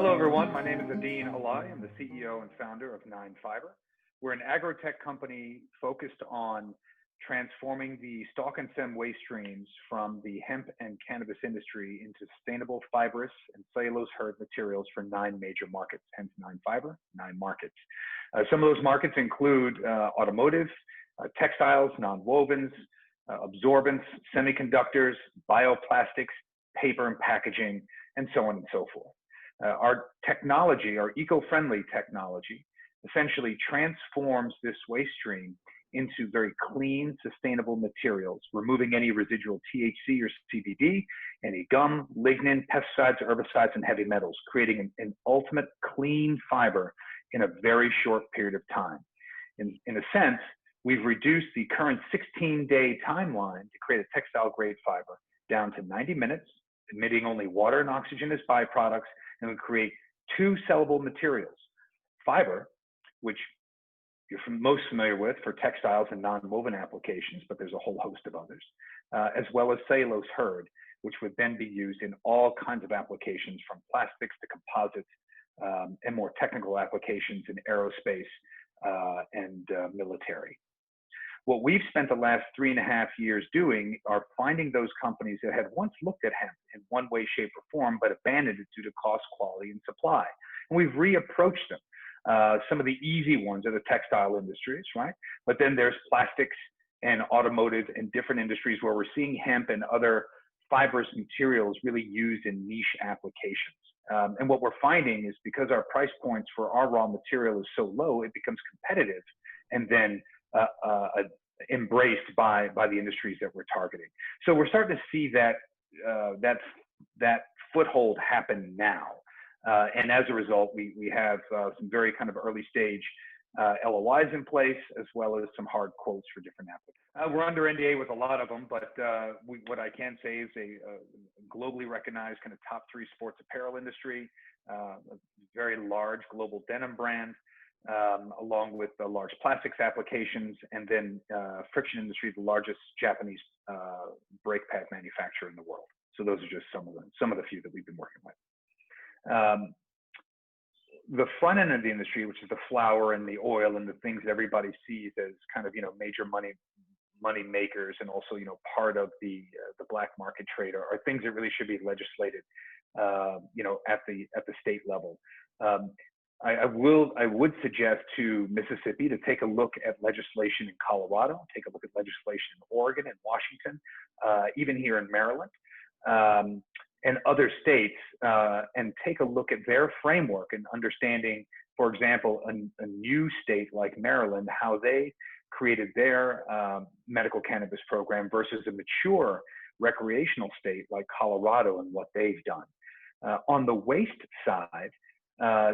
Hello, everyone. My name is Adine Alai. I'm the CEO and founder of Nine Fiber. We're an agrotech company focused on transforming the stalk and stem waste streams from the hemp and cannabis industry into sustainable fibrous and cellulose hurd materials for 9 major markets, hence Nine Fiber, 9 markets. Some of those markets include automotive, textiles, nonwovens, absorbents, semiconductors, bioplastics, paper and packaging, and so on and so forth. Our technology, our eco-friendly technology, essentially transforms this waste stream into very clean, sustainable materials, removing any residual THC or CBD, any gum, lignin, pesticides, herbicides, and heavy metals, creating an ultimate clean fiber in a very short period of time. In a sense, we've reduced the current 16-day timeline to create a textile-grade fiber down to 90 minutes, emitting only water and oxygen as byproducts, and we create 2 sellable materials: fiber, which you're most familiar with for textiles and non-woven applications, but there's a whole host of others, as well as cellulose hurd, which would then be used in all kinds of applications, from plastics to composites, and more technical applications in aerospace and military. What we've spent the last 3.5 years doing are finding those companies that had once looked at hemp in one way, shape, or form, but abandoned it due to cost, quality, and supply. And we've reapproached them. Some of the easy ones are the textile industries, right? But then there's plastics and automotive and different industries where we're seeing hemp and other fibrous materials really used in niche applications. And what we're finding is, because our price points for our raw material is so low, it becomes competitive and then embraced by the industries that we're targeting. So we're starting to see that that foothold happen now. And as a result, we have some very kind of early stage LOIs in place, as well as some hard quotes for different applicants. We're under NDA with a lot of them, but what I can say is a globally recognized kind of top 3 sports apparel industry, a very large global denim brand, along with the large plastics applications, and then friction industry, the largest Japanese brake pad manufacturer in the world. So those are just some of the few that we've been working with. The front end of the industry, which is the flour and the oil and the things that everybody sees as kind of, major money makers, and also, part of the black market trade, are things that really should be legislated, at the state level. I would suggest to Mississippi to take a look at legislation in Colorado, take a look at legislation in Oregon and Washington, even here in Maryland, and other states, and take a look at their framework and understanding, for example, a new state like Maryland, how they created their medical cannabis program versus a mature recreational state like Colorado and what they've done. On the waste side,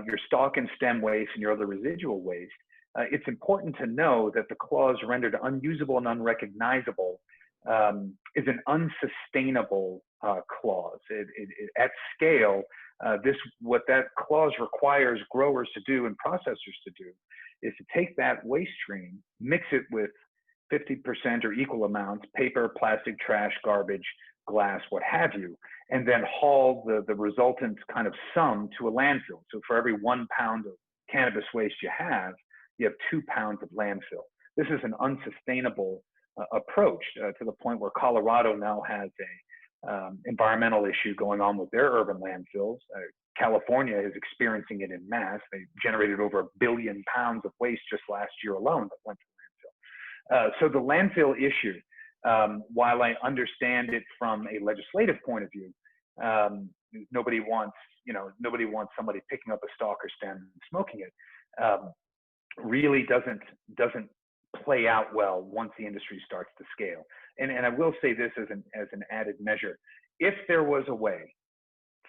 your stalk and stem waste and your other residual waste, it's important to know that the clause rendered unusable and unrecognizable is an unsustainable clause. At scale, what that clause requires growers to do and processors to do is to take that waste stream, mix it with 50% or equal amounts, paper, plastic, trash, garbage, glass, what have you, and then haul the resultant kind of sum to a landfill. So for every 1 pound of cannabis waste you have 2 pounds of landfill. This is an unsustainable approach, to the point where Colorado now has a environmental issue going on with their urban landfills. California is experiencing it in mass. They generated over 1 billion pounds of waste just last year alone that went to landfill. So the landfill issue, while I understand it from a legislative point of view, nobody wants somebody picking up a stalk or stem and smoking it, really doesn't play out well once the industry starts to scale. And I will say this as an added measure: if there was a way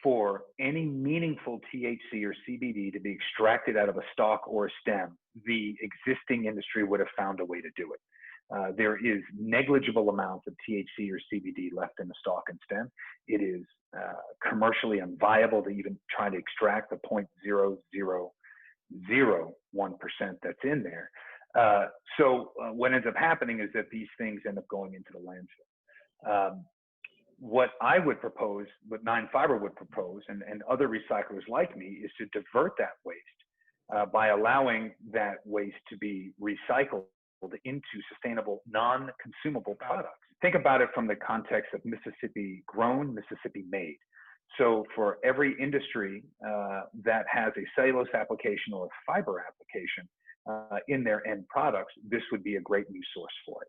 for any meaningful THC or CBD to be extracted out of a stalk or a stem, the existing industry would have found a way to do it. There is negligible amounts of THC or CBD left in the stalk and stem. It is commercially unviable to even try to extract the 0.0001% that's in there. So what ends up happening is that these things end up going into the landfill. what I would propose, what Nine Fiber would propose, and other recyclers like me, is to divert that waste by allowing that waste to be recycled into sustainable, non-consumable products. Think about it from the context of Mississippi grown, Mississippi made. So for every industry that has a cellulose application or a fiber application in their end products, this would be a great new source for it.